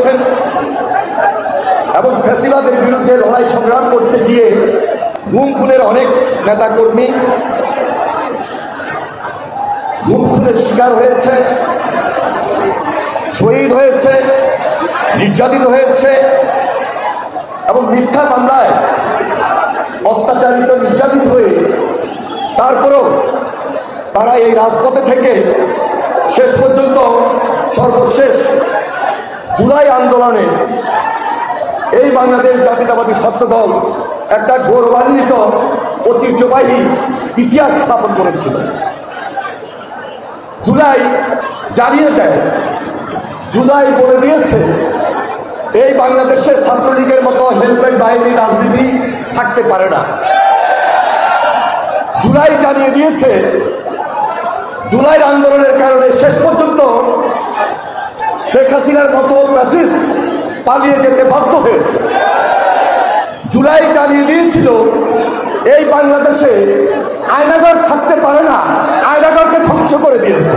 করেছেন এবং ফ্যাসিবাদের বিরুদ্ধে লড়াই সংগ্রাম করতে গিয়ে গুম খুনের অনেক নেতাকর্মী গুম খুনের শিকার হয়েছে, শহীদ হয়েছে, নির্যাতিত হয়েছে এবং মিথ্যা মামলায় অত্যাচারিত নির্যাতিত হয়ে তারপরেও তারা এই রাজপথে থেকে শেষ পর্যন্ত সর্বশেষ জুলাই আন্দোলনে এই বাংলাদেশ জাতীয়তাবাদী ছাত্রদল একটা গৌরবান্বিত ঐতিহ্যবাহী ইতিহাস স্থাপন করেছিল। জুলাই জানিয়ে দেয়, জুলাই বলে দিয়েছে এই বাংলাদেশের ছাত্রলীগের মতো হেলমেট বাহিনী রাজনীতি থাকতে পারে না। জুলাই জানিয়ে দিয়েছে জুলাই আন্দোলনের কারণে শেষ পর্যন্ত শেখ হাসিনার মতো ফ্যাসিস্ট পালিয়ে যেতে বাধ্য হয়েছে। জুলাই জানিয়ে দিয়েছিল এই বাংলাদেশে আয়নাঘর থাকতে পারে না, আয়নাঘরকে ধ্বংস করে দিয়েছে।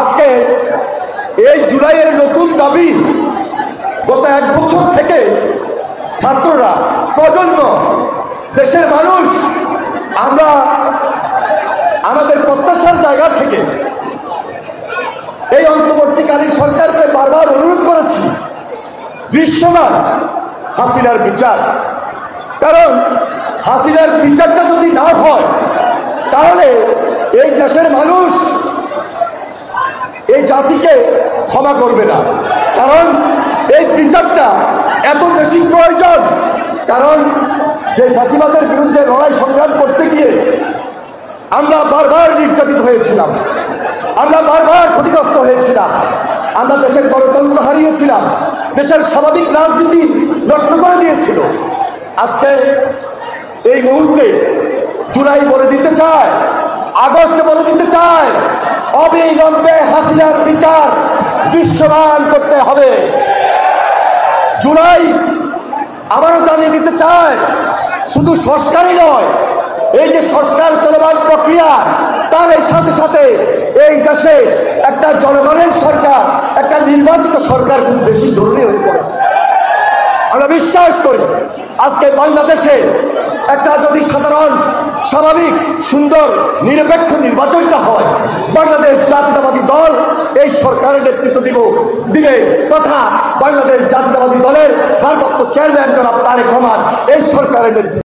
আজকে এই জুলাইয়ের নতুন দাবি গত 1 বছর থেকে ছাত্ররা, প্রজন্ম, দেশের মানুষ আমরা আমাদের প্রত্যাশার জায়গা থেকে এই অন্তর্বর্তীকালীন সরকারকে বারবার অনুরোধ করেছি দৃশ্যমান হাসিনার বিচার। কারণ হাসিনার বিচারটা যদি না হয় তাহলে এই দেশের মানুষ এই জাতিকে ক্ষমা করবে না। কারণ এই বিচারটা এত বেশি প্রয়োজন, কারণ যে ফ্যাসিবাদের বিরুদ্ধে লড়াই সংগ্রাম করতে গিয়ে আমরা বারবার নির্যাতিত হয়েছিলাম, আমরা বারবার ক্ষতিগ্রস্ত হয়েছিলাম, আমরা দেশের গণতন্ত্র হারিয়েছিলাম, দেশের স্বাভাবিক রাজনীতি নষ্ট করে দিয়েছিল। আজকে এই মুহূর্তে জুলাই বলে দিতে চায়, আগস্টে বলে দিতে চায়, অবিলম্বে হাসিনার বিচার দৃশ্যমান করতে হবে। জুলাই আবারও জানিয়ে দিতে চায় শুধু সংস্কারই নয়, এই যে সংস্কার চলমান প্রক্রিয়া তার এই সাথে সাথে এই দেশে একটা জনগণের সরকার, একটা নির্বাচিত সরকার খুব বেশি জরুরি হয়ে পড়েছে। আমরা বিশ্বাস করি আজকে বাংলাদেশে একটা যদি সাধারণ, স্বাভাবিক, সুন্দর, নিরপেক্ষ নির্বাচনটা হয়, বাংলাদেশ জাতীয়তাবাদী দল এই সরকারের নেতৃত্ব দিবে তথা বাংলাদেশ জাতীয়তাবাদী দলের ভারপ্রাপ্ত চেয়ারম্যান জনাব তারেক রহমান এই সরকারের নেতৃত্ব